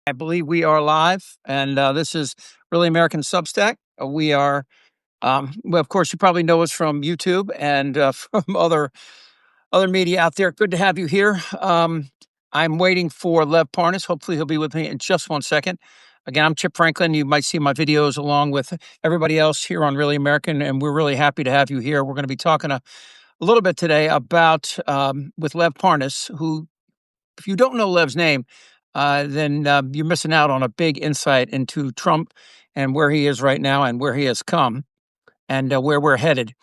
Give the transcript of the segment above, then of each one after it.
I believe we are live, and this is really American Substack. We are, well, of course, you probably know us from YouTube and from other media out there. Good to have you here. I'm waiting for Lev Parnas. Hopefully, he'll be with me in just 1 second. Again, I'm Chip Franklin. You might see my videos along with everybody else here on Really American, and we're really happy to have you here. We're going to be talking a little bit today about with Lev Parnas, who, if you don't know Lev's name, then you're missing out on a big insight into Trump and where he is right now and where he has come and where we're headed.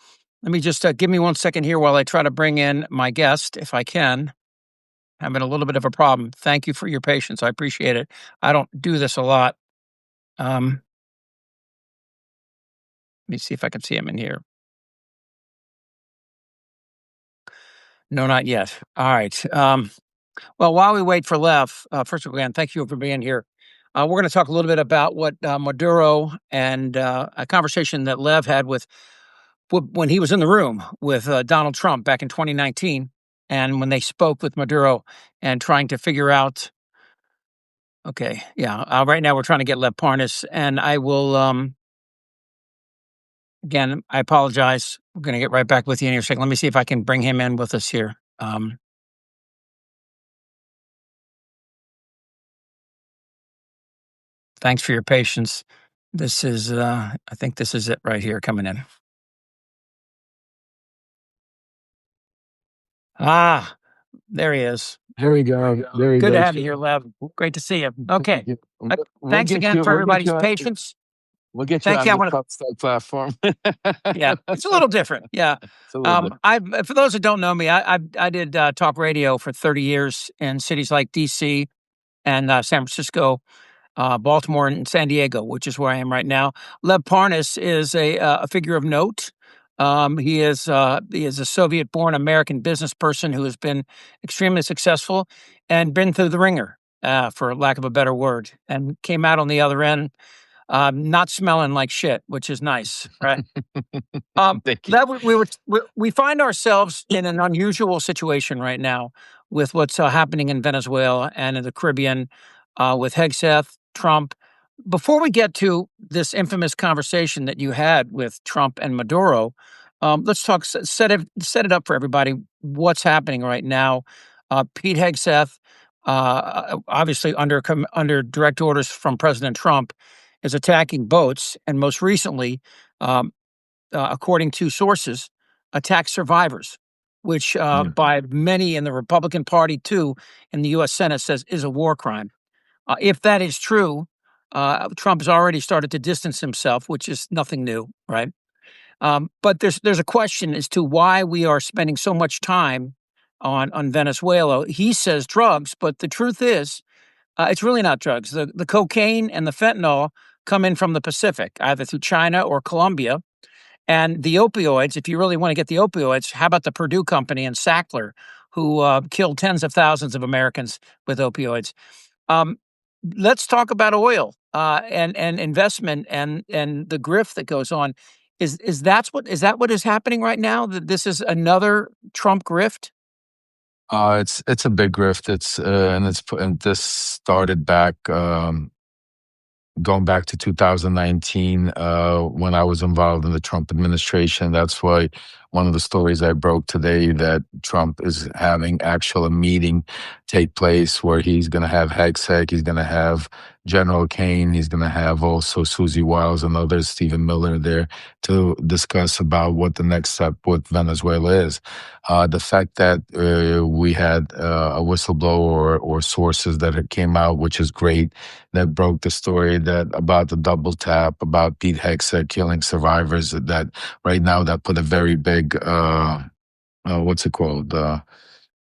Let me just give me 1 second here while I try to bring in my guest, if I can. Having a little bit of a problem. Thank you for your patience. I appreciate it. I don't do this a lot. Let me see if I can see him in here. No, not yet. All right. Well, while we wait for Lev, first of all, again, thank you for being here. We're going to talk a little bit about what Maduro and a conversation that Lev had with when he was in the room with Donald Trump back in 2019, and when they spoke with Maduro and trying to figure out. Okay, yeah. Right now we're trying to get Lev Parnas, and I will. Again, I apologize. We're going to get right back with you in a second. Let me see if I can bring him in with us here. Thanks for your patience. This is, I think this is it right here coming in. Ah, there he is. There we go. There we Good go. to have you here, Lev. Great to see you. Okay. Thanks again for everybody's patience. We'll get you on the Substack platform. Yeah, it's a little different. Yeah. For those that don't know me, I did talk radio for 30 years in cities like D.C. and San Francisco, Baltimore, and San Diego, which is where I am right now. Lev Parnas is a figure of note. He is a Soviet-born American business person who has been extremely successful and been through the ringer, for lack of a better word, and came out on the other end not smelling like shit, which is nice, right? We find ourselves in an unusual situation right now with what's happening in Venezuela and in the Caribbean with Hegseth, Trump. Before we get to this infamous conversation that you had with Trump and Maduro, let's talk. Set it up for everybody. What's happening right now? Pete Hegseth, obviously under direct orders from President Trump, is attacking boats, and most recently, according to sources, attacked survivors, which by many in the Republican Party too in the U.S. Senate says is a war crime. If that is true, Trump has already started to distance himself, which is nothing new, right? But there's a question as to why we are spending so much time on Venezuela. He says drugs, but the truth is, it's really not drugs. The cocaine and the fentanyl come in from the Pacific, either through China or Colombia. And the opioids, if you really want to get the opioids, how about the Purdue Company and Sackler, who killed tens of thousands of Americans with opioids? Let's talk about oil and investment and the grift that goes on. Is that what is happening right now? That this is another Trump grift? It's a big grift. And this started back going back to 2019 when I was involved in the Trump administration. That's why one of the stories I broke today that Trump is having a meeting take place where he's going to have Hegseth, he's going to have General Kane, he's going to have also Susie Wiles and others, Stephen Miller there to discuss about what the next step with Venezuela is. The fact that we had a whistleblower or sources that came out, which is great, that broke the story that about the double tap, about Pete Hegseth killing survivors, that right now that put a very big, what's it called?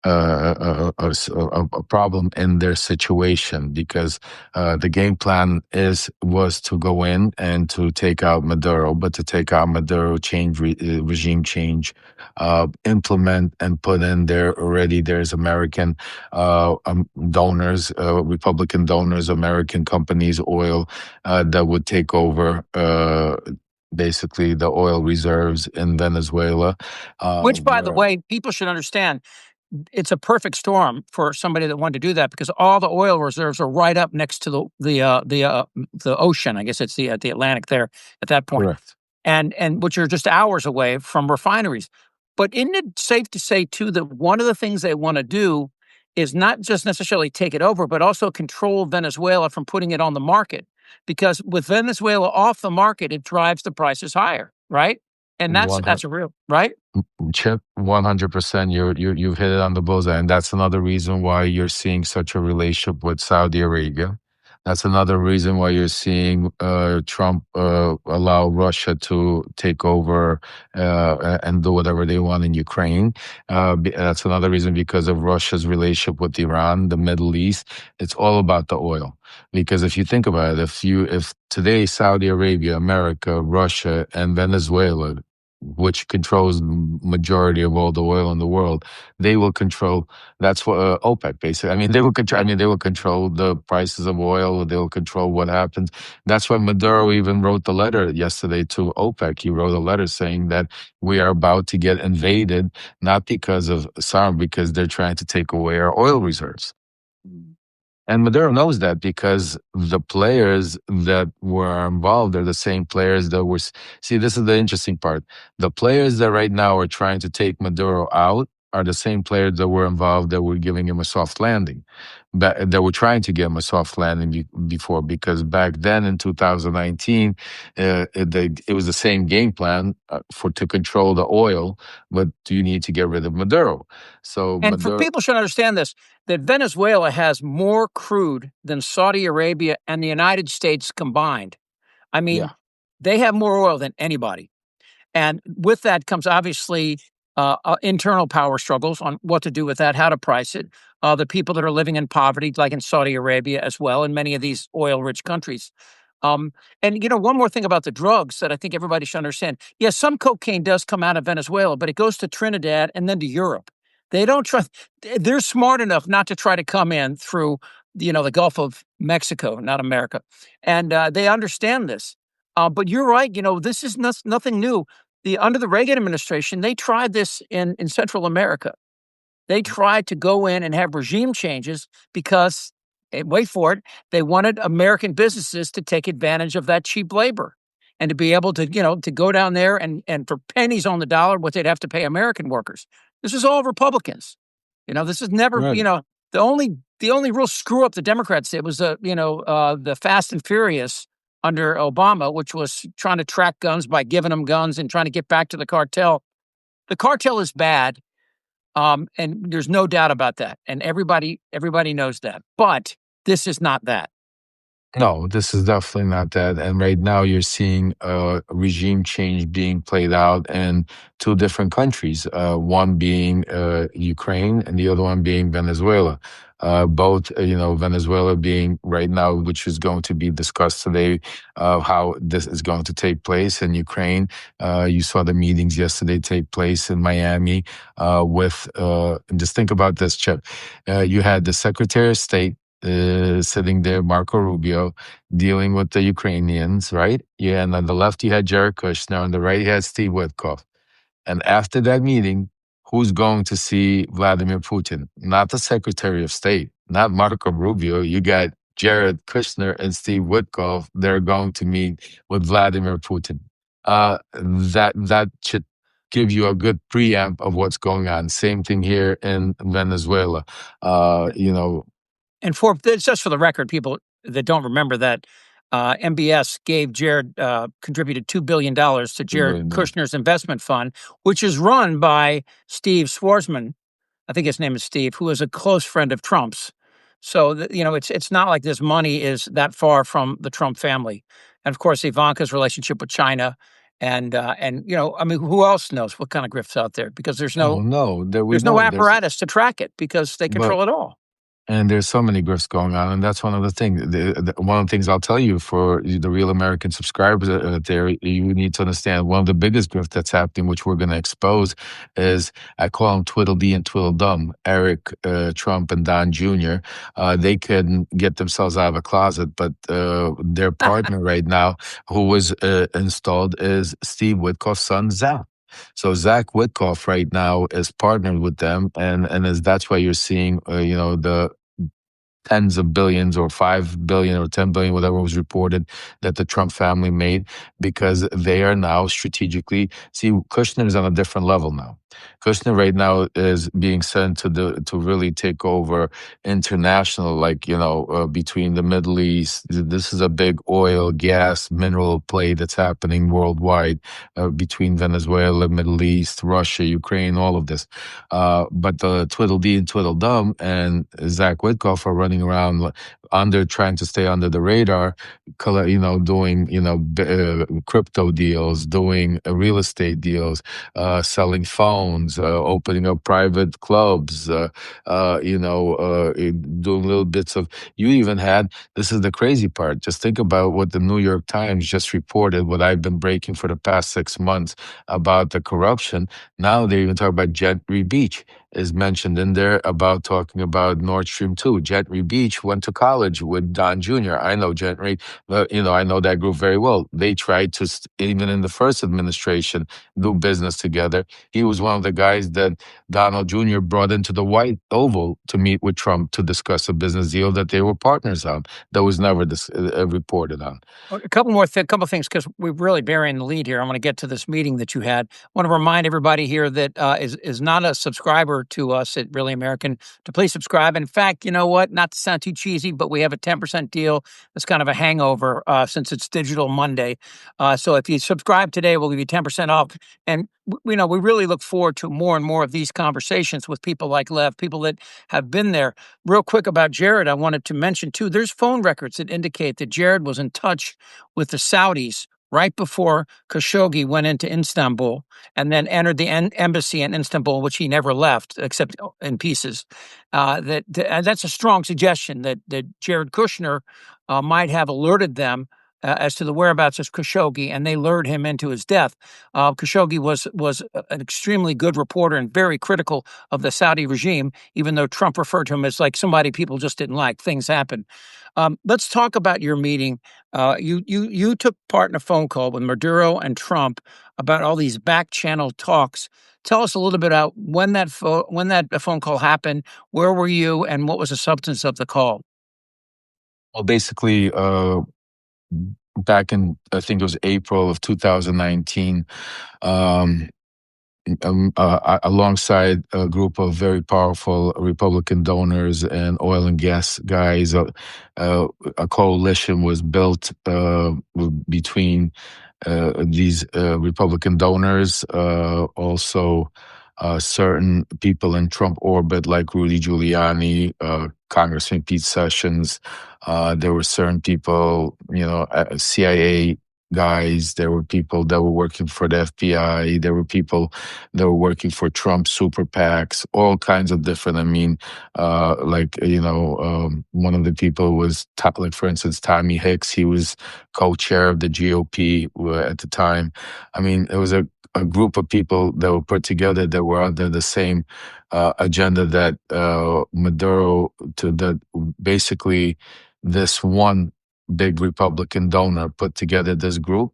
A problem in their situation, because the game plan was to go in and to take out Maduro, but to take out Maduro, change regime change, implement and put in there already. There's American donors, Republican donors, American companies, oil that would take over. Basically, the oil reserves in Venezuela. Which, by the way, people should understand. it's a perfect storm for somebody that wanted to do that because all the oil reserves are right up next to the ocean. I guess it's the Atlantic there at that point, Correct. and which are just hours away from refineries. But isn't it safe to say too that one of the things they want to do is not just necessarily take it over, but also control Venezuela from putting it on the market? Because with Venezuela off the market, it drives the prices higher, right? And that's a real right. Chip, 100%. You've hit it on the bullseye, and that's another reason why you're seeing such a relationship with Saudi Arabia. That's another reason why you're seeing Trump allow Russia to take over and do whatever they want in Ukraine. That's another reason because of Russia's relationship with Iran, the Middle East. It's all about the oil. Because if you think about it, if today Saudi Arabia, America, Russia, and Venezuela, which controls the majority of all the oil in the world, they will control. That's what OPEC basically. I mean, they will control. I mean, they will control the prices of oil. They will control what happens. That's why Maduro even wrote the letter yesterday to OPEC. He wrote a letter saying that we are about to get invaded, not because of Saudi, because they're trying to take away our oil reserves. And Maduro knows that because the players that were involved are the same players that were. See, this is the interesting part. The players that right now are trying to take Maduro out are the same players that were involved that were giving him a soft landing. That were trying to give him a soft landing before, because back then in 2019, it was the same game plan to control the oil, but you need to get rid of Maduro. So And for people should understand this, that Venezuela has more crude than Saudi Arabia and the United States combined. I mean, they have more oil than anybody. And with that comes obviously internal power struggles on what to do with that, how to price it. The people that are living in poverty, like in Saudi Arabia as well, and many of these oil-rich countries. And one more thing about the drugs that I think everybody should understand. Yes, some cocaine does come out of Venezuela, but it goes to Trinidad and then to Europe. They don't trust. They're smart enough not to try to come in through, the Gulf of Mexico, not America, and they understand this. But you're right. This is nothing new. Under the Reagan administration, they tried this in Central America. They tried to go in and have regime changes because, wait for it, they wanted American businesses to take advantage of that cheap labor and to be able to, to go down there and for pennies on the dollar, what they'd have to pay American workers. This is all Republicans. This is never, Right. the only real screw up the Democrats did was the Fast and Furious under Obama, which was trying to track guns by giving them guns and trying to get back to the cartel. The cartel is bad. And there's no doubt about that. And everybody knows that. But this is not that. No, this is definitely not that. And right now, you're seeing a regime change being played out in two different countries. One being Ukraine, and the other one being Venezuela. Both, Venezuela being right now, which is going to be discussed today, how this is going to take place. In Ukraine, you saw the meetings yesterday take place in Miami. And just think about this, Chip. You had the Secretary of State sitting there, Marco Rubio, dealing with the Ukrainians, right? Yeah, and on the left you had Jared Kushner, on the right you had Steve Witkoff. And after that meeting, who's going to see Vladimir Putin? Not the Secretary of State, not Marco Rubio. You got Jared Kushner and Steve Witkoff. They're going to meet with Vladimir Putin. That should give you a good preamp of what's going on. Same thing here in Venezuela. And just for the record, people that don't remember that, MBS contributed $2 billion to Jared Kushner's investment fund, which is run by Steve Schwarzman. I think his name is Steve, who is a close friend of Trump's. So, it's not like this money is that far from the Trump family. And of course, Ivanka's relationship with China. And who else knows what kind of grift's out there? Because there's no apparatus to track it because they control it all. And there's so many grifts going on, and that's one of the things. One of the things I'll tell you for the real American subscribers there, you need to understand one of the biggest grifts that's happening, which we're going to expose, is I call them Twiddledee and Twiddledum, Eric, Trump, and Don Jr. They couldn't get themselves out of a closet, but their partner right now, who was installed, is Steve Witkoff's son, Zach. So Zach Whitkoff right now is partnered with them, and that's why you're seeing, the tens of billions or 5 billion or 10 billion, whatever was reported that the Trump family made, because they are now strategically. See, Kushner is on a different level now. Kushner right now is being sent to really take over international, like, between the Middle East. This is a big oil, gas, mineral play that's happening worldwide, between Venezuela, Middle East, Russia, Ukraine, all of this. But the Tweedledee and Tweedledum and Zach Witkoff are running around trying to stay under the radar, doing, crypto deals, doing real estate deals, selling phones, opening up private clubs, doing little bits of. You even had. This is the crazy part. Just think about what the New York Times just reported. What I've been breaking for the past 6 months about the corruption. Now they even talk about Gentry Beach is mentioned in there, about talking about Nord Stream 2. Gentry Beach went to college with Don Jr. I know Gentry, but I know that group very well. They tried to, even in the first administration, do business together. He was one of the guys that Donald Jr. brought into the White Oval to meet with Trump to discuss a business deal that they were partners on. That was never reported on. A couple more couple things, because we're really burying the lead here. I want to get to this meeting that you had. I want to remind everybody here that is not a subscriber to us at Really American to please subscribe. In fact, you know what? Not to sound too cheesy, but we have a 10% deal. It's kind of a hangover since it's Digital Monday. So if you subscribe today, we'll give you 10% off. And we really look forward to more and more of these conversations with people like Lev, people that have been there. Real quick about Jared, I wanted to mention too, there's phone records that indicate that Jared was in touch with the Saudis right before Khashoggi went into Istanbul and then entered the embassy in Istanbul, which he never left except in pieces. That's a strong suggestion that Jared Kushner might have alerted them as to the whereabouts of Khashoggi, and they lured him into his death. Khashoggi was an extremely good reporter and very critical of the Saudi regime, even though Trump referred to him as like somebody people just didn't like. Things happen. Let's talk about your meeting. You took part in a phone call with Maduro and Trump about all these back channel talks. Tell us a little bit about when that phone call happened. Where were you, and what was the substance of the call? Well, basically, back in, I think it was April of 2019, alongside a group of very powerful Republican donors and oil and gas guys, a coalition was built between these Republican donors, also certain people in Trump orbit like Rudy Giuliani, Congressman Pete Sessions. There were certain people, CIA guys. There were people that were working for the FBI. There were people that were working for Trump super PACs, all kinds of different. I mean, one of the people was, like, for instance, Tommy Hicks. He was co-chair of the GOP at the time. I mean, it was a group of people that were put together that were under the same agenda that Maduro, that basically this one big Republican donor put together this group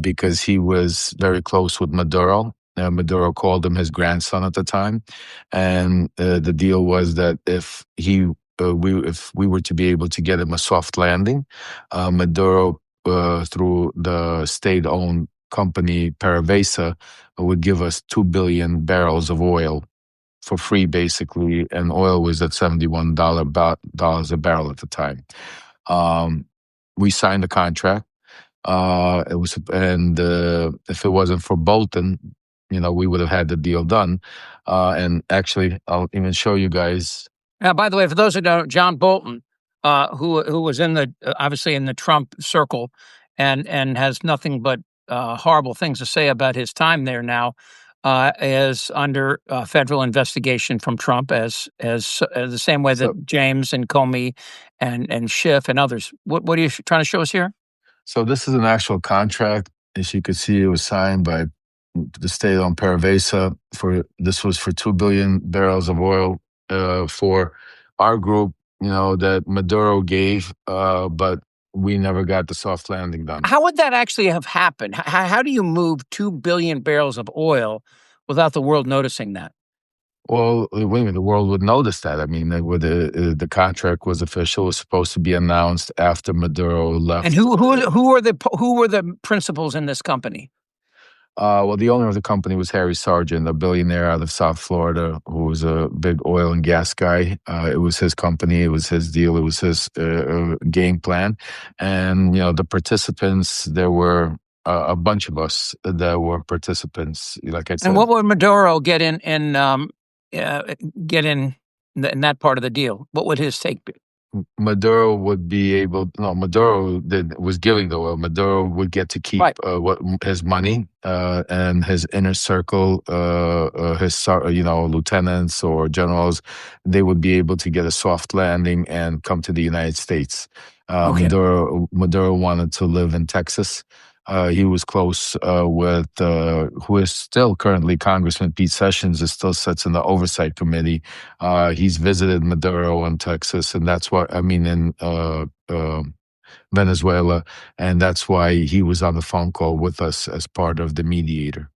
because he was very close with Maduro. Maduro called him his grandson at the time, and the deal was that if we were to be able to get him a soft landing, Maduro, through the state-owned company PDVSA, would give us 2 billion barrels of oil for free, basically, and oil was at $71 a barrel at the time. We signed the contract. If it wasn't for Bolton, we would have had the deal done. And actually, I'll even show you guys. By the way, for those who don't know, John Bolton, who was obviously in the Trump circle, and has nothing but horrible things to say about his time there now, is under federal investigation from Trump, as the same way that James and Comey and Schiff and others. What are you trying to show us here? So this is an actual contract. As you can see, it was signed by the state-owned PDVSA. This was for 2 billion barrels of oil for our group, that Maduro gave, but we never got the soft landing done. How would that actually have happened? How do you move 2 billion barrels of oil without the world noticing that? Well, wait a minute, the world would notice that. I mean, the contract was official. It was supposed to be announced after Maduro And left. who were the principals in this company? Well, the owner of the company was Harry Sargent, a billionaire out of South Florida, who was a big oil and gas guy. It was his company, it was his deal, it was his game plan. And the participants, there were a bunch of us that were participants. Like I And said, what would Maduro get get in that part of the deal? What would his take be? Maduro would be able. No, Maduro was giving the oil. Maduro would get to keep Right. what his money and his inner circle, his lieutenants or generals. They would be able to get a soft landing and come to the United States. Okay. Maduro wanted to live in Texas. He was close with who is still currently Congressman Pete Sessions, is still sits in the oversight committee. He's visited Maduro in Texas, and that's why in Venezuela, and that's why he was on the phone call with us as part of the mediator.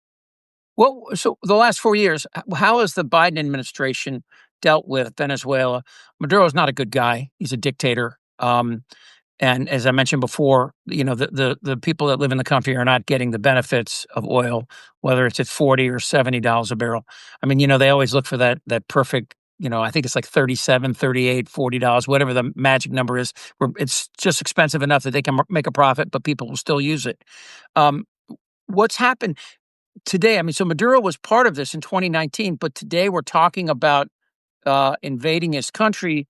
Well, so the last 4 years, how has the Biden administration dealt with Venezuela? Maduro's not a good guy. He's a dictator. And as I mentioned before, the people that live in the country are not getting the benefits of oil, whether it's at $40 or $70 a barrel. I mean, they always look for that perfect, I think it's like $37, $38, $40, whatever the magic number is, where it's just expensive enough that they can make a profit, but people will still use it. What's happened today? I mean, so Maduro was part of this in 2019, but today we're talking about invading his country.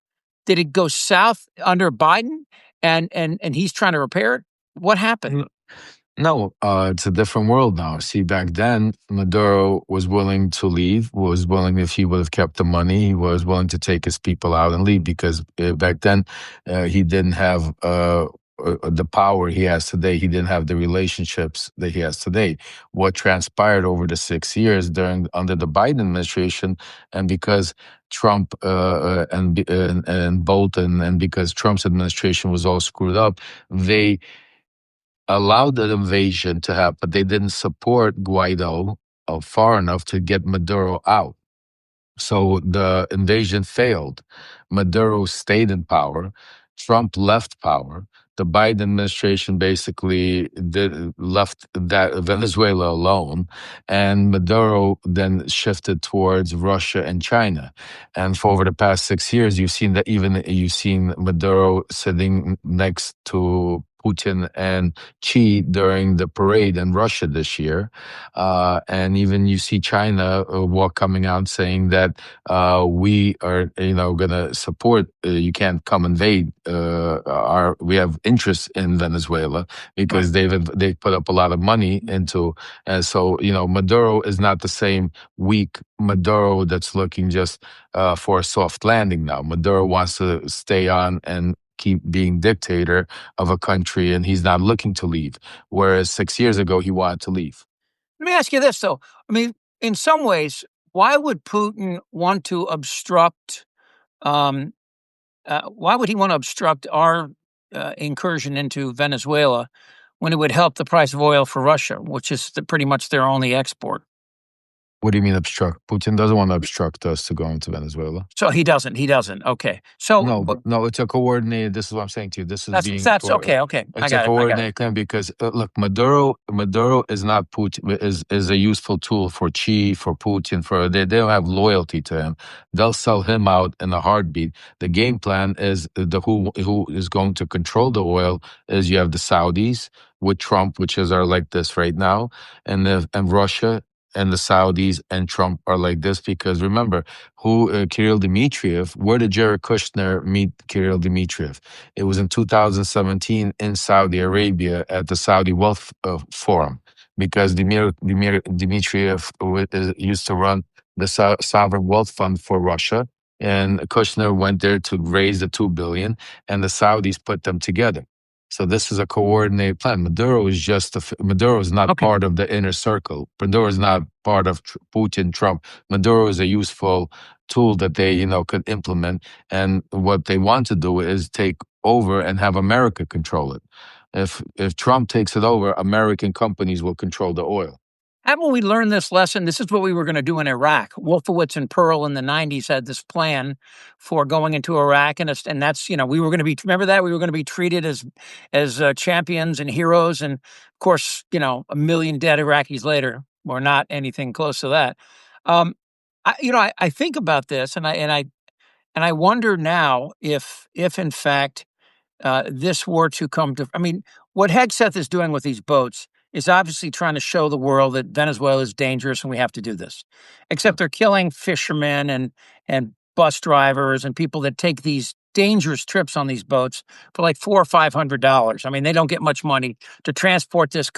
Did it go south under Biden, and he's trying to repair it? What happened? No, it's a different world now. See, back then, Maduro was willing to leave, was willing, if he would have kept the money, he was willing to take his people out and leave because back then he didn't have the power he has today. He didn't have the relationships that he has today. What transpired over the 6 years under the Biden administration, and because Trump and Bolton, and because Trump's administration was all screwed up, they allowed the invasion to happen, but they didn't support Guaido far enough to get Maduro out. So the invasion failed. Maduro stayed in power. Trump left power. The Biden administration basically left that Venezuela alone, and Maduro then shifted towards Russia and China. And for over the past 6 years, you've seen Maduro sitting next to Putin and Xi during the parade in Russia this year. And even you see China coming out saying that we are, going to support. You can't come invade. We have interest in Venezuela because they've put up a lot of money into. And so Maduro is not the same weak Maduro that's looking just for a soft landing now. Maduro wants to stay on and keep being dictator of a country, and he's not looking to leave. Whereas 6 years ago, he wanted to leave. Let me ask you this, though. I mean, in some ways, why would Putin want to obstruct? Why would he want to obstruct our incursion into Venezuela when it would help the price of oil for Russia, which is pretty much their only export? What do you mean obstruct? Putin doesn't want to obstruct us to go into Venezuela. So he doesn't. Okay. So no, it's a coordinated. This is what I'm saying to you. This is that's okay. Okay, it's a coordinated claim because look, Maduro is not Putin. Is a useful tool for Xi, for Putin. They don't have loyalty to him. They'll sell him out in a heartbeat. The game plan is who is going to control the oil is you have the Saudis with Trump, which are like this right now, and Russia. And the Saudis and Trump are like this because remember, Kirill Dmitriev, where did Jared Kushner meet Kirill Dmitriev? It was in 2017 in Saudi Arabia at the Saudi Wealth Forum because Dmitriev used to run the Sovereign Wealth Fund for Russia. And Kushner went there to raise the $2 billion, and the Saudis put them together. So this is a coordinated plan. Maduro is Maduro is not Okay. part of the inner circle. Maduro is not part of Putin, Trump. Maduro is a useful tool that they, could implement. And what they want to do is take over and have America control it. If Trump takes it over, American companies will control the oil. Haven't we learned this lesson? This is what we were going to do in Iraq. Wolfowitz and Pearl in the 90s had this plan for going into Iraq. And that's, we were going to be, remember that? We were going to be treated as champions and heroes. And of course, a million dead Iraqis later, or not anything close to that. I think about this and I wonder now if in fact, this were to come to, what Hegseth is doing with these boats is obviously trying to show the world that Venezuela is dangerous and we have to do this. Except they're killing fishermen and bus drivers and people that take these dangerous trips on these boats for like $400 or $500. They don't get much money to transport this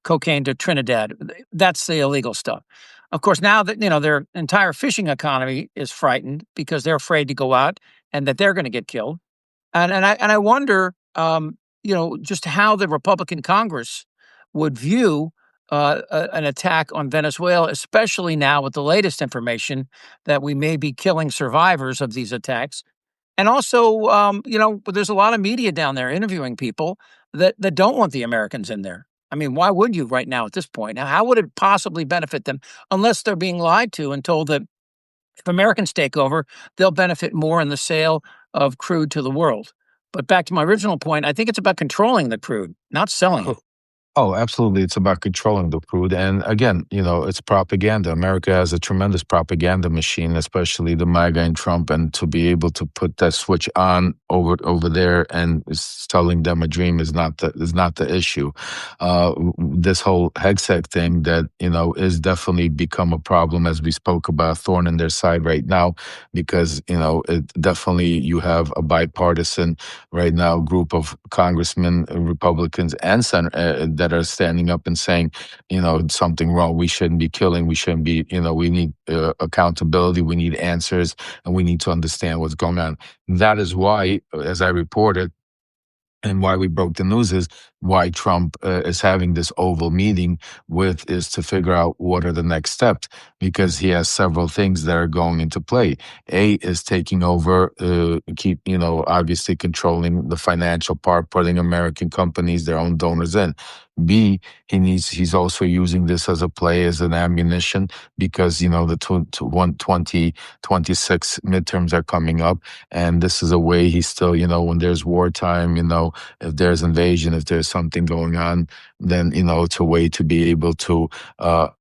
cocaine to Trinidad. That's the illegal stuff. Of course, now that their entire fishing economy is frightened because they're afraid to go out and that they're going to get killed. And I wonder, just how the Republican Congress would view an attack on Venezuela, especially now with the latest information that we may be killing survivors of these attacks. And also, there's a lot of media down there interviewing people that don't want the Americans in there. Why would you right now at this point? Now, how would it possibly benefit them unless they're being lied to and told that if Americans take over, they'll benefit more in the sale of crude to the world. But back to my original point, I think it's about controlling the crude, not selling it. Oh, absolutely. It's about controlling the crude. And again, it's propaganda. America has a tremendous propaganda machine, especially the MAGA and Trump. And to be able to put that switch on over there and selling them a dream is not the issue. This whole Hegseth thing that, is definitely become a problem, as we spoke about, thorn in their side right now, because, it definitely you have a bipartisan right now group of congressmen, Republicans, and that are standing up and saying, something wrong. We shouldn't be killing. We shouldn't be, we need accountability. We need answers, and we need to understand what's going on. That is why, as I reported, and why we broke the news is why Trump is having this Oval meeting is to figure out what are the next steps, because he has several things that are going into play. A is taking over, obviously controlling the financial part, putting American companies, their own donors in. B, he's also using this as a play, as an ammunition, because, the 2026 midterms are coming up. And this is a way he's still, when there's wartime, if there's invasion, if there's something going on, then, it's a way to be able to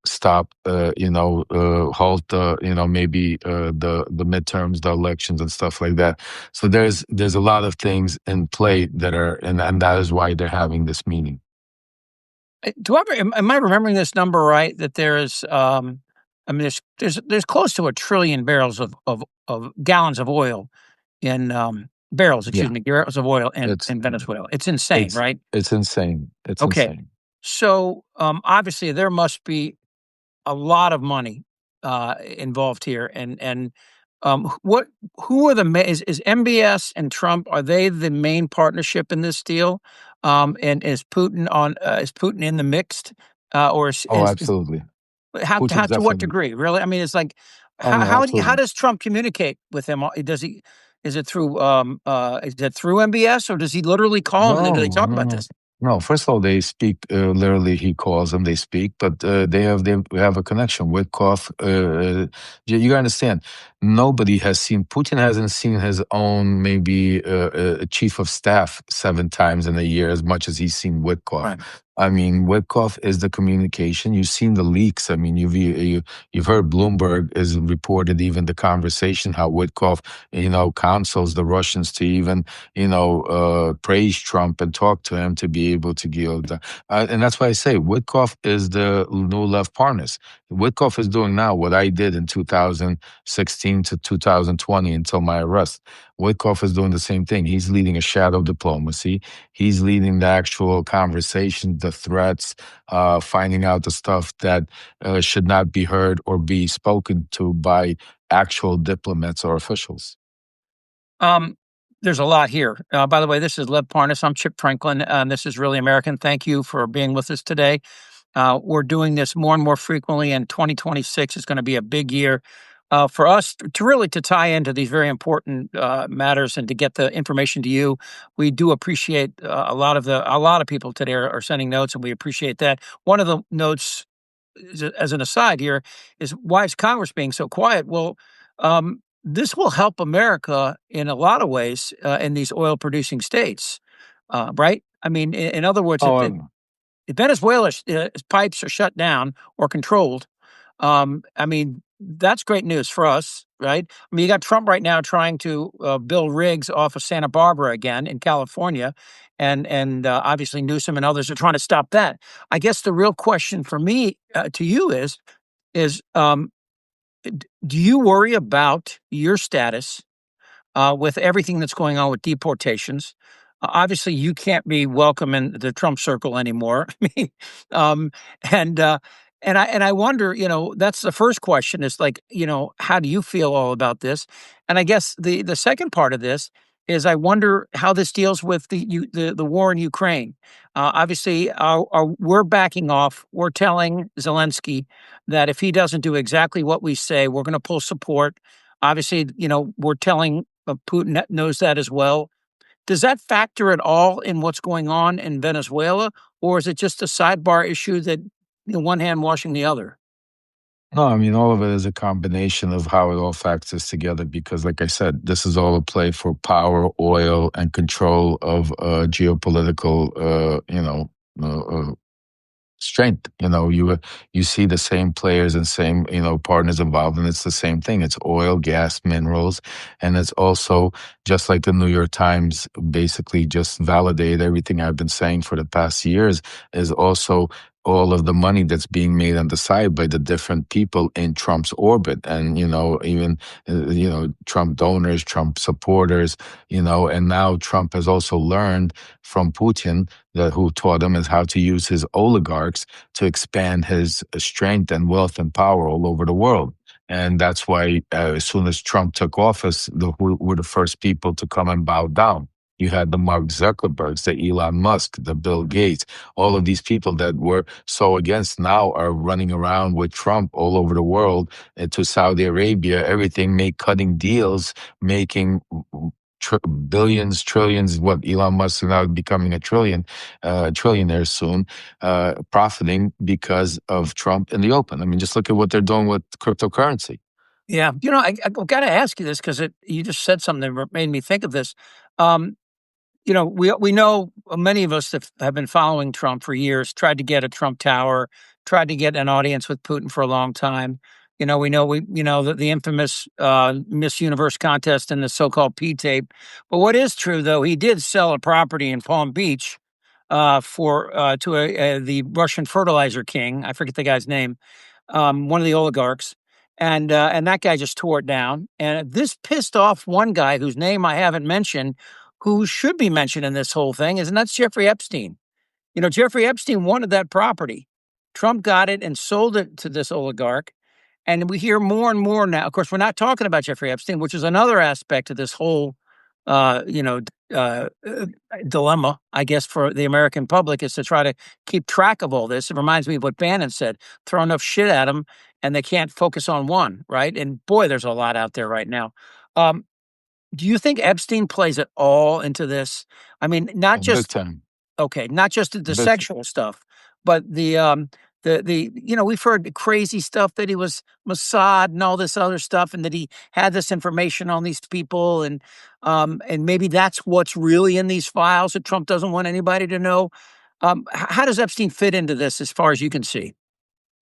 stop, halt, maybe the midterms, the elections and stuff like that. So there's a lot of things in play that are, and that is why they're having this meeting. Am I remembering this number right? That there is, there's close to 1 trillion barrels of gallons of oil in barrels, barrels of oil in Venezuela. It's insane, right? It's insane. It's okay. Insane. So obviously there must be a lot of money involved here, and who are is MBS and Trump, are they the main partnership in this deal? And is Putin in the mixed, or absolutely. How to what degree? Really, it's like how does Trump communicate with him? Is it through MBS, or does he literally call him and do they talk about this? No, first of all, they speak literally. He calls them, they speak, but they have a connection. Whitkoff, you gotta understand. Nobody has seen, Putin hasn't seen his own maybe chief of staff 7 times in a year as much as he's seen Whitkoff. Right. Whitkoff is the communication. You've seen the leaks. You've heard Bloomberg is reported even the conversation how Whitkoff, counsels the Russians to even, praise Trump and talk to him to be able to give the, and that's why I say Whitkoff is the new Lev Parnas. Whitkoff is doing now what I did in 2016 to 2020 until my arrest. Whitkoff is doing the same thing. He's leading a shadow diplomacy. He's leading the actual conversation, the threats, finding out the stuff that should not be heard or be spoken to by actual diplomats or officials. There's a lot here. By the way, this is Lev Parnas. I'm Chip Franklin. This is Really American. Thank you for being with us today. We're doing this more and more frequently, and 2026 is going to be a big year for us to really to tie into these very important matters and to get the information to you. We do appreciate a lot of people today are sending notes, and we appreciate that. One of the notes, as an aside here, is why is Congress being so quiet? Well, this will help America in a lot of ways in these oil-producing states, right? I mean, in other words, Oh, if Venezuela's pipes are shut down or controlled, I mean, that's great news for us, right? I mean, you got Trump right now trying to build rigs off of Santa Barbara again in California, and obviously Newsom and others are trying to stop that. I guess the real question for me to you is do you worry about your status with everything that's going on with deportations? Obviously, you can't be welcome in the Trump circle anymore. I mean, um, and uh, and I wonder, that's the first question. Is like, how do you feel all about this? And I guess the second part of this is I wonder how this deals with the war in Ukraine. Obviously, we're backing off. We're telling Zelensky that if he doesn't do exactly what we say, we're going to pull support. Obviously, we're telling Putin knows that as well. Does that factor at all in what's going on in Venezuela, or is it just a sidebar issue that one hand washing the other? no, I mean, all of it is a combination of how it all factors together because, like I said, this is all a play for power, oil, and control of geopolitical, strength. You see the same players and same partners involved, and it's the same thing. It's oil, gas, minerals, and it's also just like the New York Times basically just validated everything I've been saying for the past years. Is also all of the money that's being made on the side by the different people in Trump's orbit, and even Trump donors, Trump supporters, and now Trump has also learned from Putin that who taught him is how to use his oligarchs to expand his strength and wealth and power all over the world. And that's why as soon as Trump took office, who were the first people to come and bow down. You had the Mark Zuckerbergs, the Elon Musk, the Bill Gates, all of these people that were so against now are running around with Trump all over the world to Saudi Arabia, everything, cutting deals, making billions, trillions, what Elon Musk is now becoming a trillionaire soon, profiting because of Trump in the open. I mean, just look at what they're doing with cryptocurrency. Yeah, I've got to ask you this because you just said something that made me think of this. Um, we know many of us that have been following Trump for years, tried to get a Trump Tower, tried to get an audience with Putin for a long time. We know the infamous Miss Universe contest and the so-called P tape. But what is true, though, he did sell a property in Palm Beach for to the Russian fertilizer king. I forget the guy's name, one of the oligarchs, and that guy just tore it down. And this pissed off one guy whose name I haven't mentioned, who should be mentioned in this whole thing, and that's Jeffrey Epstein. Jeffrey Epstein wanted that property. Trump got it and sold it to this oligarch. And we hear more and more now. Of course, we're not talking about Jeffrey Epstein, which is another aspect of this whole, uh, you know, uh, uh, dilemma, I guess, for the American public is to try to keep track of all this. It reminds me of what Bannon said: throw enough shit at them, and they can't focus on one, right? And boy, there's a lot out there right now. Um, do you think Epstein plays at all into this? I mean, not Big just time. okay, not just the Big. sexual stuff, but the we've heard the crazy stuff that he was Mossad and all this other stuff, and that he had this information on these people, and maybe that's what's really in these files that Trump doesn't want anybody to know. How does Epstein fit into this, as far as you can see?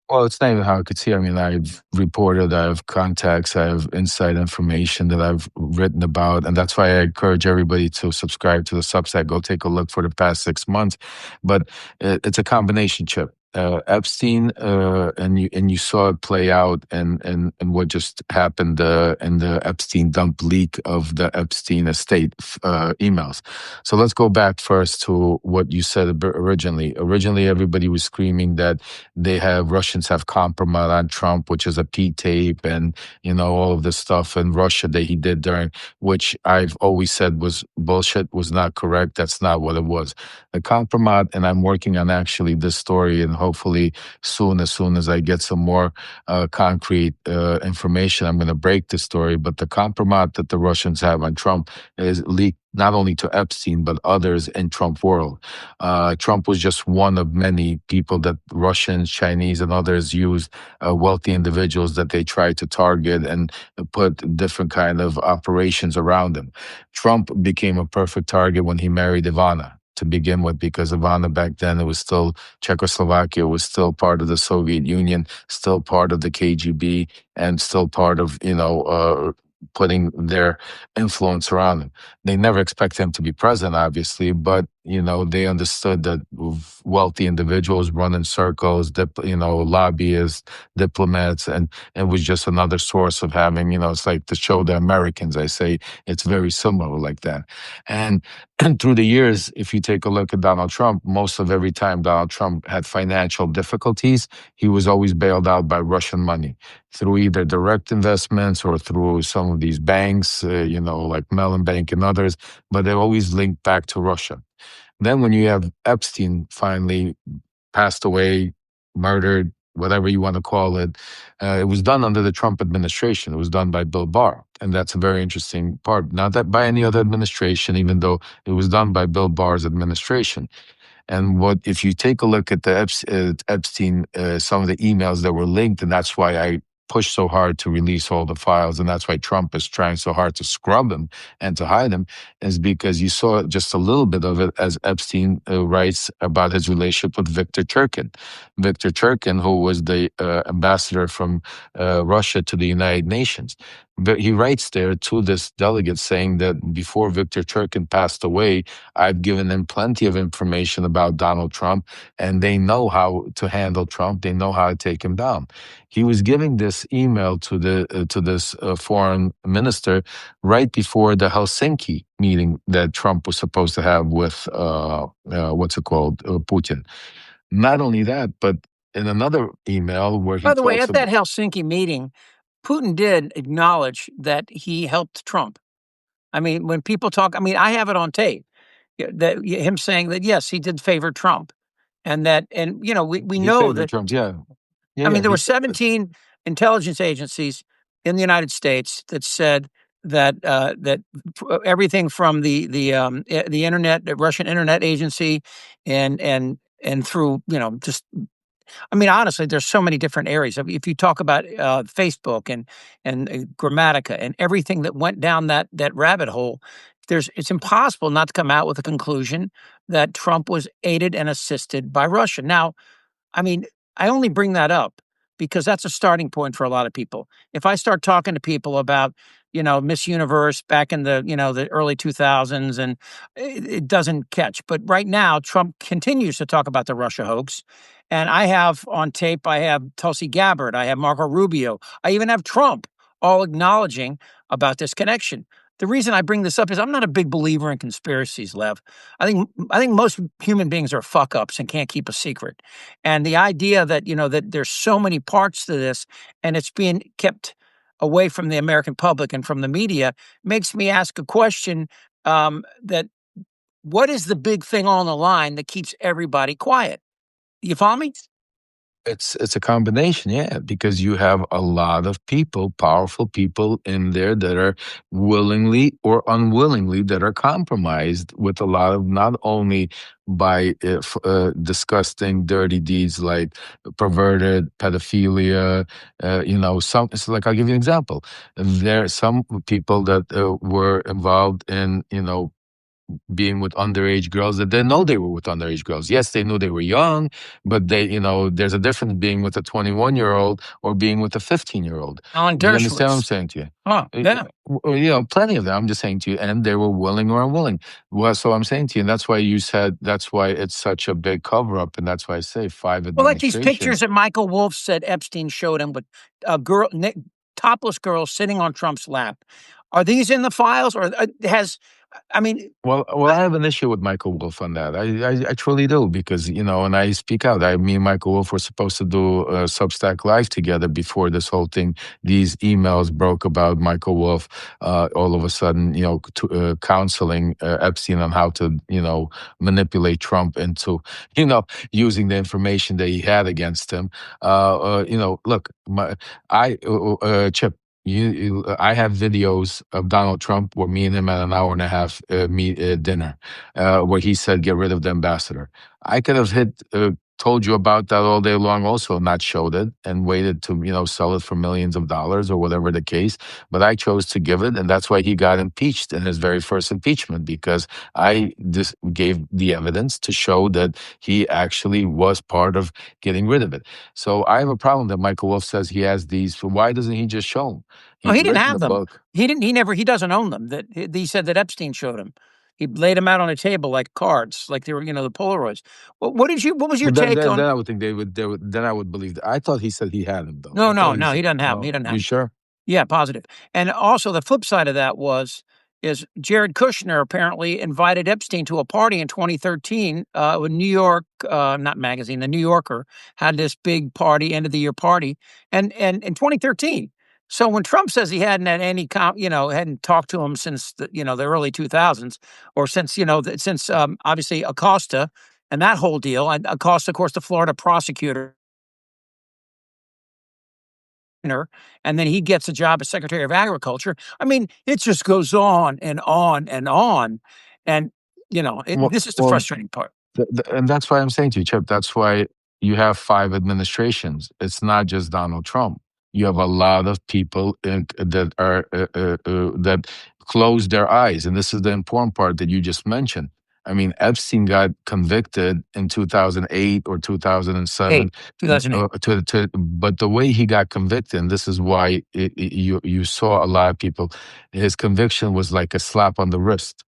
Well, it's not even how I could see. I mean, I've reported, I have contacts, I have inside information that I've written about. And that's why I encourage everybody to subscribe to the Substack. Go take a look for the past 6 months. But it's a combination chip. Epstein, and you saw it play out, and what just happened in the Epstein dump leak of the Epstein estate emails. So let's go back first to what you said originally. Originally, everybody was screaming that Russians have kompromat on Trump, which is a P tape, and all of this stuff in Russia that he did during, which I've always said was bullshit, was not correct. That's not what it was. The kompromat, and I'm working on actually this story, and hopefully soon, as soon as I get some more concrete information, I'm going to break the story. But the kompromat that the Russians have on Trump is leaked not only to Epstein, but others in Trump world. Trump was just one of many people that Russians, Chinese, and others used, wealthy individuals that they tried to target and put different kind of operations around him. Trump became a perfect target when he married Ivana, to begin with, because Ivana back then, it was still Czechoslovakia, was still part of the Soviet Union, still part of the KGB, and still part of, putting their influence around him. They never expect him to be president, obviously, but, they understood that wealthy individuals run in circles, lobbyists, diplomats, and it was just another source of having, it's like to show the Americans, I say, it's very similar like that. And through the years, if you take a look at Donald Trump, most of every time Donald Trump had financial difficulties, he was always bailed out by Russian money through either direct investments or through some of these banks, like Mellon Bank and others, but they're always linked back to Russia. Then when you have Epstein finally passed away, murdered, whatever you want to call it, it was done under the Trump administration. It was done by Bill Barr. And that's a very interesting part. Not that by any other administration, even though it was done by Bill Barr's administration. And if you take a look at the Epstein, some of the emails that were linked, and that's why I pushed so hard to release all the files, and that's why Trump is trying so hard to scrub them and to hide them, is because you saw just a little bit of it as Epstein writes about his relationship with Viktor Turkin. Viktor Turkin, who was the ambassador from Russia to the United Nations. But he writes there to this delegate saying that before Viktor Turkin passed away, I've given them plenty of information about Donald Trump, and they know how to handle Trump. They know how to take him down. He was giving this email to this foreign minister right before the Helsinki meeting that Trump was supposed to have with Putin. Not only that, but in another email where he By the way, talks at that Helsinki meeting, Putin did acknowledge that he helped Trump. I mean, when people talk, I have it on tape, that him saying that, yes, he did favor Trump. And we know that Trump, yeah. there were 17 intelligence agencies in the United States that said that everything from the internet, the Russian internet agency, and through just. Honestly, there's so many different areas. If you talk about Facebook and Grammatica and everything that went down that rabbit hole, it's impossible not to come out with a conclusion that Trump was aided and assisted by Russia. Now, I only bring that up because that's a starting point for a lot of people. If I start talking to people about, Miss Universe back in the early 2000s, and it doesn't catch. But right now, Trump continues to talk about the Russia hoax. And I have on tape, I have Tulsi Gabbard, I have Marco Rubio, I even have Trump all acknowledging about this connection. The reason I bring this up is I'm not a big believer in conspiracies, Lev. I think most human beings are fuck-ups and can't keep a secret. And the idea that, that there's so many parts to this and it's being kept away from the American public and from the media makes me ask a question, that what is the big thing on the line that keeps everybody quiet? You follow me? It's a combination, yeah, because you have a lot of people, powerful people in there that are willingly or unwillingly that are compromised with a lot of, not only by disgusting, dirty deeds like perverted pedophilia, some. It's like, I'll give you an example. There are some people that were involved in, being with underage girls that they know they were with underage girls. Yes, they knew they were young, but there's a difference being with a 21-year-old or being with a 15-year-old. On Do you understand what I'm Dershowitz. saying to you? Oh, yeah. Plenty of them. I'm just saying to you, and they were willing or unwilling. Well, so I'm saying to you, and that's why you said that's why it's such a big cover up, and that's why I say 5 Well, like these administrations. pictures that Michael Wolff said Epstein showed him with a girl, topless girl sitting on Trump's lap. Are these in the files, or I mean, Well, I have an issue with Michael Wolff on that. I truly do because and I speak out. Me and Michael Wolff were supposed to do a Substack live together before this whole thing. These emails broke about Michael Wolff. All of a sudden, counseling Epstein on how to manipulate Trump into using the information that he had against him. Look, Chip. I have videos of Donald Trump where me and him had an hour and a half dinner, where he said, "Get rid of the ambassador." I could have told you about that all day long, also not showed it and waited to sell it for millions of dollars or whatever the case. But I chose to give it, and that's why he got impeached in his very first impeachment, because I just gave the evidence to show that he actually was part of getting rid of it. So I have a problem that Michael Wolff says he has these. So why doesn't he just show them? oh, He's he didn't written have a them. book. He didn't. He doesn't own them. That he said that Epstein showed him. He laid them out on a table like cards, like they were, the Polaroids. What was your But then, take then, on? then I would think then I would believe that. I thought he said he had them though. No, I thought no, he doesn't have them. no. He doesn't have You them. sure? Yeah, positive. And also the flip side of that is Jared Kushner apparently invited Epstein to a party in 2013 when New York, not magazine, the New Yorker had this big party, end of the year party, and in 2013. So when Trump says he hadn't had any, hadn't talked to him since the early 2000s, or since since obviously Acosta and that whole deal, and Acosta, of course, the Florida prosecutor. And then he gets a job as Secretary of Agriculture. I mean, it just goes on and on and on. And, Well, this is the well, frustrating part. and that's why I'm saying to you, Chip. That's why you have 5 administrations. It's not just Donald Trump. You have a lot of people that close their eyes, and this is the important part that you just mentioned. I mean, Epstein got convicted in 2008 or 2007. 2008. But the way he got convicted, and this is why you saw a lot of people, his conviction was like a slap on the wrist.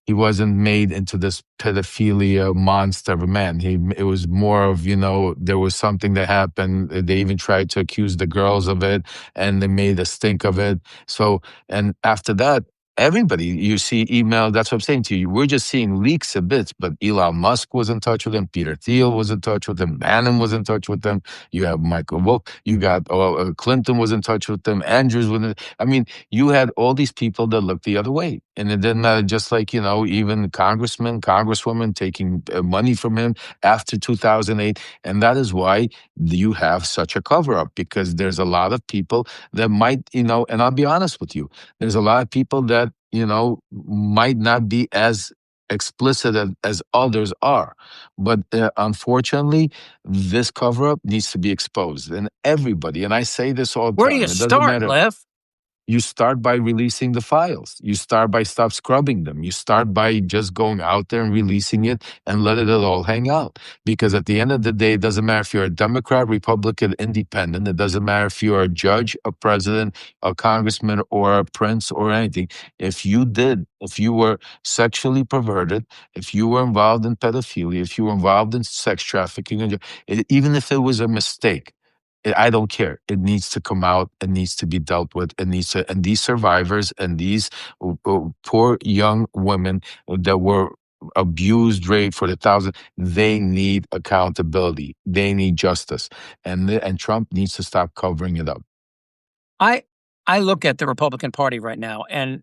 He wasn't made into this pedophilia monster of a man. It was more of, there was something that happened. They even tried to accuse the girls of it, and they made a stink of it. So, and after that, everybody, you see email, that's what I'm saying to you. We're just seeing leaks a bit, but Elon Musk was in touch with him. Peter Thiel was in touch with him. Bannon was in touch with them. You have Michael Wolff. You got Clinton was in touch with them. Andrews was in, I mean, you had all these people that looked the other way. And it didn't matter, just like, even congressmen, congresswomen taking money from him after 2008. And that is why you have such a cover up, because there's a lot of people that might, and I'll be honest with you, there's a lot of people that, might not be as explicit as others are. But unfortunately, this cover up needs to be exposed. And everybody, and I say this all the Where do time, you it doesn't start, matter. Lev? You start by releasing the files. You start by stop scrubbing them. You start by just going out there and releasing it and letting it all hang out. Because at the end of the day, it doesn't matter if you're a Democrat, Republican, Independent. It doesn't matter if you're a judge, a president, a congressman, or a prince or anything. If you were sexually perverted, if you were involved in pedophilia, if you were involved in sex trafficking, even if it was a mistake, I don't care. It needs to come out. It needs to be dealt with. It needs to, and these survivors and these poor young women that were abused, raped for the thousand, they need accountability. They need justice, and Trump needs to stop covering it up. I look at the Republican Party right now, and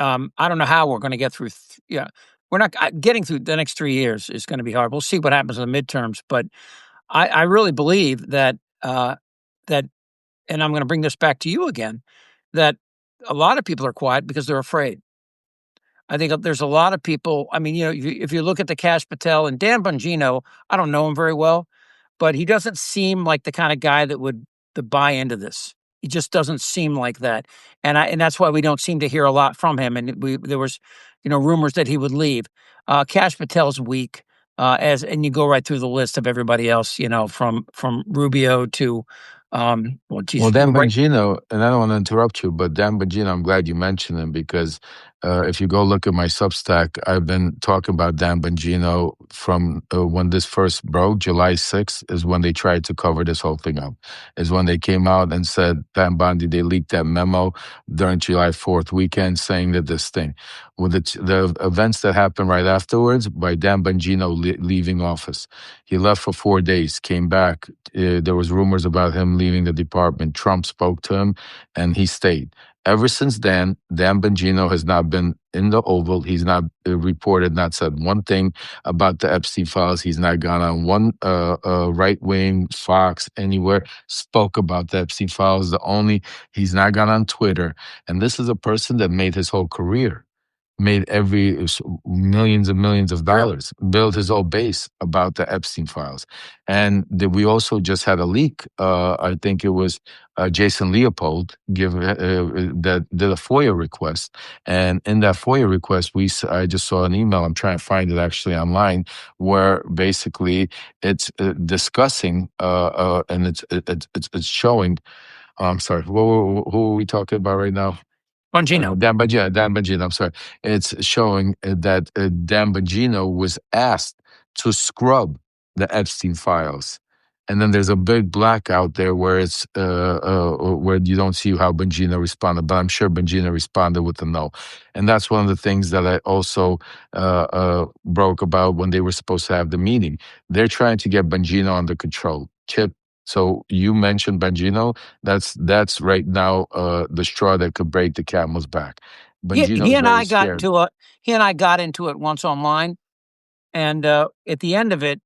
I don't know how we're going to get through. We're not getting through the next 3 years is going to be hard. We'll see what happens in the midterms, but I really believe that that, and I'm going to bring this back to you again, that a lot of people are quiet because they're afraid. I think there's a lot of people. I mean, if you look at the Kash Patel and Dan Bongino, I don't know him very well, but he doesn't seem like the kind of guy that would buy into this. He just doesn't seem like that, and that's why we don't seem to hear a lot from him. And there was rumors that he would leave. Kash Patel's weak, and you go right through the list of everybody else, from Rubio to, well, Well, geez, Dan right. Bongino, and I don't want to interrupt you, but Dan Bongino, I'm glad you mentioned him because if you go look at my Substack, I've been talking about Dan Bongino from when this first broke, July 6th, is when they tried to cover this whole thing up. Is when they came out and said, Dan Bondi, they leaked that memo during July 4th weekend saying that this thing. With the events that happened right afterwards, by Dan Bongino leaving office. He left for 4 days, came back. There was rumors about him leaving the department. Trump spoke to him, and he stayed. Ever since then, Dan Bongino has not been in the Oval. He's not reported, not said one thing about the Epstein files. He's not gone on one right wing Fox anywhere spoke about the Epstein files. He's not gone on Twitter. And this is a person that made his whole career, made millions and millions of dollars, built his whole base about the Epstein files. And we also just had a leak. I think it was Jason Leopold that did a FOIA request. And in that FOIA request, I just saw an email. I'm trying to find it actually online, where basically it's discussing and it's showing. I'm sorry, who are we talking about right now? Bongino. Dan Bongino, I'm sorry. It's showing that Dan Bongino was asked to scrub the Epstein files. And then there's a big blackout there where it's where you don't see how Bongino responded, but I'm sure Bongino responded with a no. And that's one of the things that I also broke about when they were supposed to have the meeting. They're trying to get Bongino under control. Chip, so you mentioned Bongino. That's right now the straw that could break the camel's back. He Bongino's and very I got scared. into it once online, and at the end of it,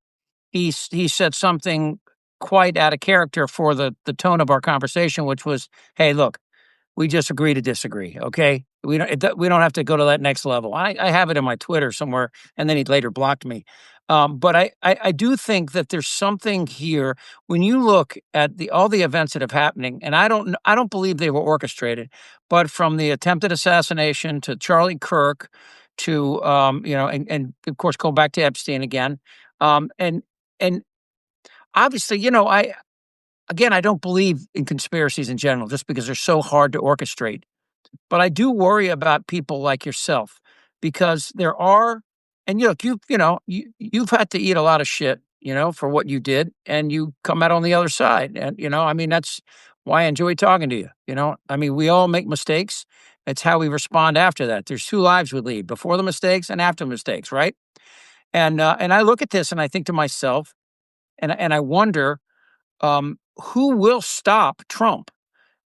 he said something quite out of character for the tone of our conversation, which was, "Hey, look, we just agree to disagree, okay? We don't have to go to that next level." I have it in my Twitter somewhere, and then he later blocked me. But I do think that there's something here when you look at all the events that have happening, and I don't believe they were orchestrated, but from the attempted assassination to Charlie Kirk to and of course go back to Epstein again, and obviously, I don't believe in conspiracies in general just because they're so hard to orchestrate. But I do worry about people like yourself because there are, and look, you've had to eat a lot of shit, for what you did, and you come out on the other side. And I mean, that's why I enjoy talking to you. I mean, we all make mistakes. It's how we respond after that. There's two lives we lead: before the mistakes and after mistakes, right? And I look at this and I think to myself, and I wonder, who will stop Trump?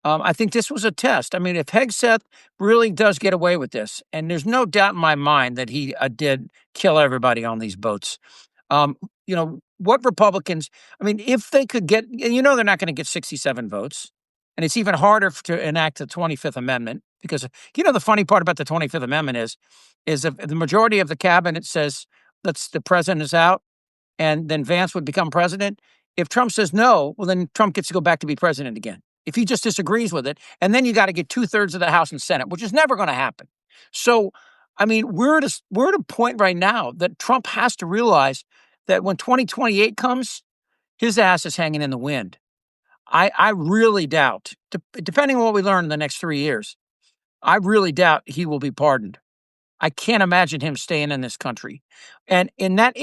I think this was a test. I mean, if Hegseth really does get away with this, and there's no doubt in my mind that he did kill everybody on these boats, what Republicans, I mean, if they could get, and they're not going to get 67 votes, and it's even harder to enact the 25th Amendment because, the funny part about the 25th Amendment is if the majority of the cabinet says, the president is out, and then Vance would become president. If Trump says no, well, then Trump gets to go back to be president again. If he just disagrees with it, and then you got to get 2/3 of the House and Senate, which is never going to happen. So, I mean, we're at a point right now that Trump has to realize that when 2028 comes, his ass is hanging in the wind. I really doubt, depending on what we learn in the next 3 years, I really doubt he will be pardoned. I can't imagine him staying in this country. And in that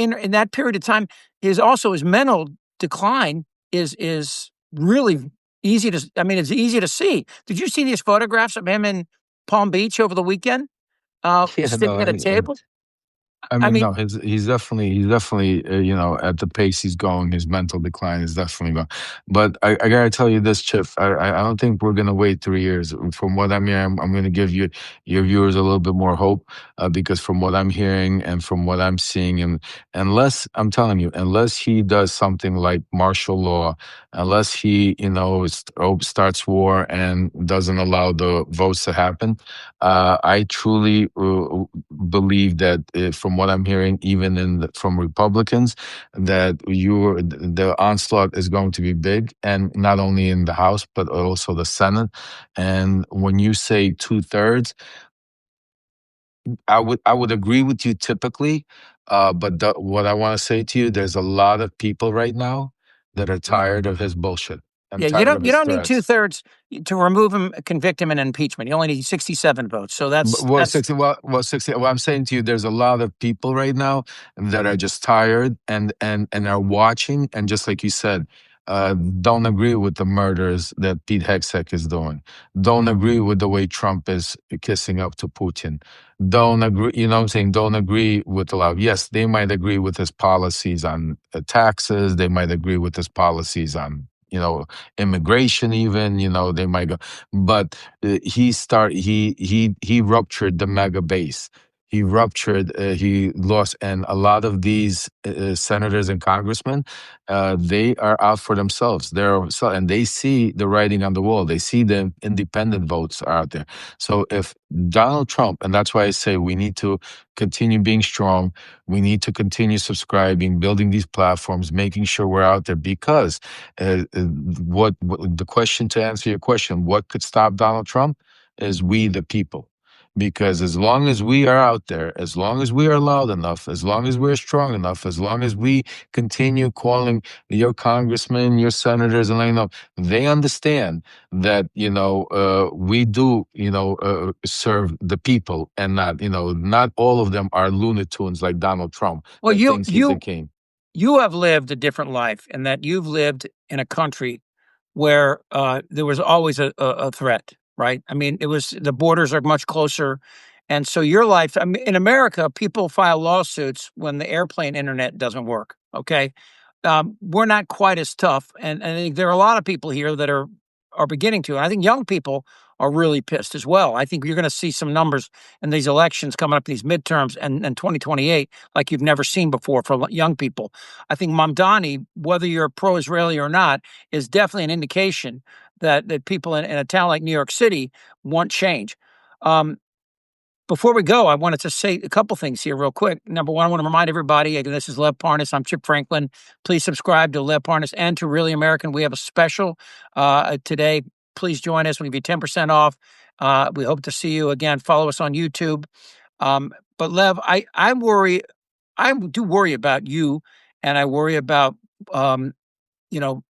period of time, his mental decline is really easy to, I mean, it's easy to see. Did you see these photographs of him in Palm Beach over the weekend, Yeah, no, sitting at a table? I mean, no, he's definitely, at the pace he's going, his mental decline is definitely going. But I gotta tell you this, Chip, I don't think we're gonna wait 3 years. From what I'm hearing, I'm gonna give your viewers a little bit more hope, because from what I'm hearing and from what I'm seeing, and unless I'm telling you, unless he does something like martial law, unless he, starts war and doesn't allow the votes to happen, I truly believe that, from what I'm hearing, even from Republicans, that the onslaught is going to be big, and not only in the House but also the Senate. And when you say 2/3, I would agree with you typically, but what I want to say to you, there's a lot of people right now that are tired of his bullshit and Yeah, tired of you his don't need threats. 2/3 to remove him, convict him in impeachment. You only need 67 votes. So Well, that's 60, well, 60. Well, I'm saying to you, there's a lot of people right now that are just tired and are watching, and just like you said, don't agree with the murders that Pete Hegseth is doing. Don't agree with the way Trump is kissing up to Putin. Don't agree, you know what I'm saying? Don't agree with a lot. Yes, they might agree with his policies on taxes. They might agree with his policies on, immigration even, they might go, but he ruptured the mega base. He lost, and a lot of these senators and congressmen, they are out for themselves. And they see the writing on the wall. They see the independent votes are out there. So if Donald Trump, and that's why I say we need to continue being strong. We need to continue subscribing, building these platforms, making sure we're out there, because what the question, to answer your question, what could stop Donald Trump is we, the people. Because as long as we are out there, as long as we are loud enough, as long as we're strong enough, as long as we continue calling your congressmen, your senators, and letting them know, they understand that we do serve the people, and not all of them are Looney Tunes like Donald Trump well, that thinks he's the king. you have lived a different life in that you've lived in a country where there was always a threat, right? I mean, it was the borders are much closer. And so your life, I mean, in America, people file lawsuits when the airplane internet doesn't work. Okay. We're not quite as tough. And I think there are a lot of people here that are beginning to. And I think young people are really pissed as well. I think you're going to see some numbers in these elections coming up, these midterms and 2028, like you've never seen before for young people. I think Mamdani, whether you're pro-Israeli or not, is definitely an indication that people in a town like New York City want change. Um, Before we go, I wanted to say a couple things here real quick. Number one, I want to remind everybody, again, this is Lev Parnas. I'm Chip Franklin. Please subscribe to Lev Parnas and to Really American. We have a special today. Please join us. We'll give you 10% off. We hope to see you again. Follow us on YouTube. But Lev, I do worry about you, and I worry about you know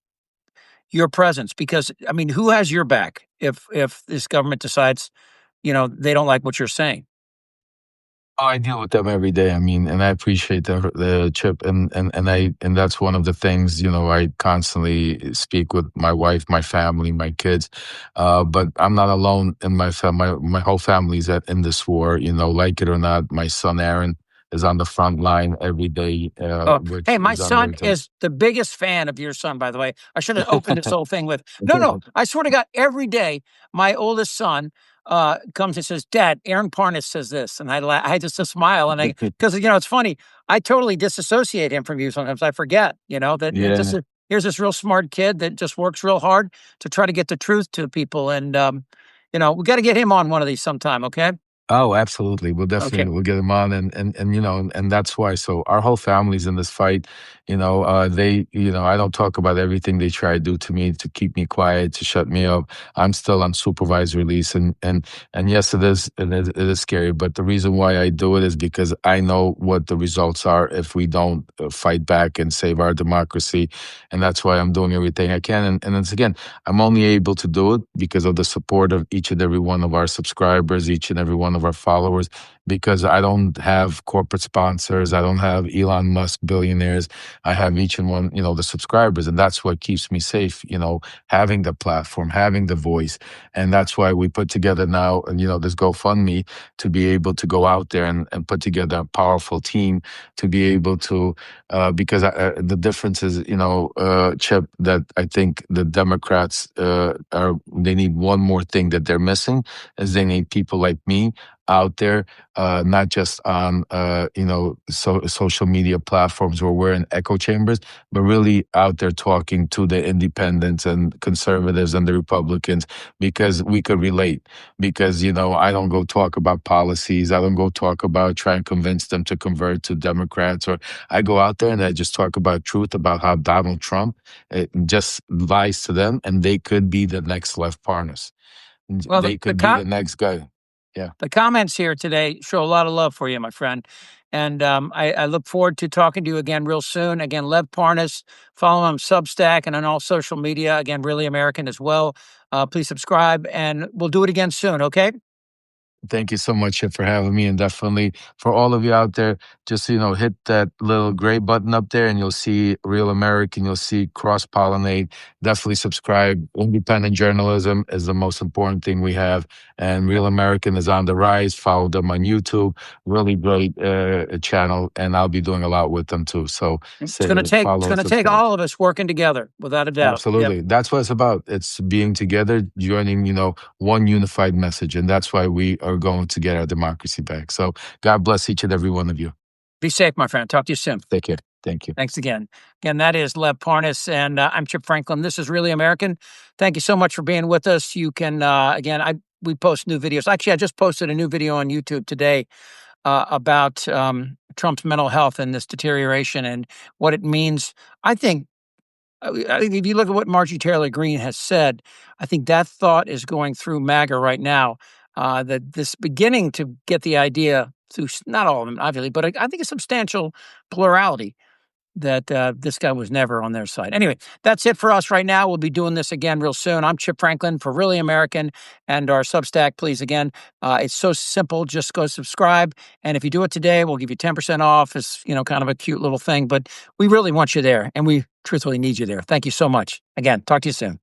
your presence, because I mean, who has your back if this government decides they don't like what you're saying? Oh, I deal with them every day. I mean, and I appreciate the Chip, and that's one of the things, I constantly speak with my wife, my family, my kids. But I'm not alone in my family. My whole family's in this war, like it or not. My son Aaron is on the front line every day, Oh, which hey, my is son unbelievable. is the biggest fan of your son, by the way. I should have opened this whole thing with, no, no, I swear to God, every day, my oldest son comes and says, Dad, Aaron Parnas says this. And I just smile. And because, it's funny, I totally disassociate him from you sometimes. I forget, that it's just Yeah. here's this real smart kid that just works real hard to try to get the truth to people. And, we got to get him on one of these sometime. Okay. Oh, absolutely. Okay. We'll get them on, and that's why. So our whole family's in this fight. I don't talk about everything they try to do to me to keep me quiet, to shut me up. I'm still on supervised release, and yes, it is scary. But the reason why I do it is because I know what the results are if we don't fight back and save our democracy, and that's why I'm doing everything I can. And it's, again, I'm only able to do it because of the support of each and every one of our subscribers, each and every one of our followers, because I don't have corporate sponsors. I don't have Elon Musk billionaires. I have each and one, the subscribers. And that's what keeps me safe, having the platform, having the voice. And that's why we put together now, this GoFundMe to be able to go out there and put together a powerful team to be able to, because the difference is, Chip, that I think the Democrats they need one more thing that they're missing, is they need people like me out there, not just on social media platforms where we're in echo chambers, but really out there talking to the independents and conservatives and the Republicans, because we could relate. Because I don't go talk about policies, I don't go talk about trying to convince them to convert to Democrats, or I go out there and I just talk about truth about how Donald Trump just lies to them, and they could be the next Lev Parnas. Well, They could be the next guy. Yeah. The comments here today show a lot of love for you, my friend. And I look forward to talking to you again real soon. Again, Lev Parnas, follow him on Substack and on all social media. Again, Really American as well. Please subscribe, and we'll do it again soon, okay? Thank you so much for having me. And definitely for all of you out there, just, hit that little gray button up there and you'll see Real American. You'll see Cross Pollinate. Definitely subscribe. Independent journalism is the most important thing we have. And Real American is on the rise. Follow them on YouTube. Really great channel. And I'll be doing a lot with them too. So It's going to take follow and subscribe. all of us working together, without a doubt. Absolutely. Yep. That's what it's about. It's being together, joining, one unified message. And that's why we are going to get our democracy back. So God bless each and every one of you. Be safe, my friend. Talk to you soon. Take care. Thank you. Thanks again. Again, that is Lev Parnas, and I'm Chip Franklin. This is Really American. Thank you so much for being with us. You can, we post new videos. Actually, I just posted a new video on YouTube today about Trump's mental health and this deterioration and what it means. I think if you look at what Marjorie Taylor Greene has said, I think that thought is going through MAGA right now. That this beginning to get the idea through, not all of them, obviously, but I think a substantial plurality that this guy was never on their side. Anyway, that's it for us right now. We'll be doing this again real soon. I'm Chip Franklin for Really American and our Substack. Please, again, it's so simple. Just go subscribe. And if you do it today, we'll give you 10% off. It's, kind of a cute little thing, but we really want you there. And we truthfully need you there. Thank you so much. Again, talk to you soon.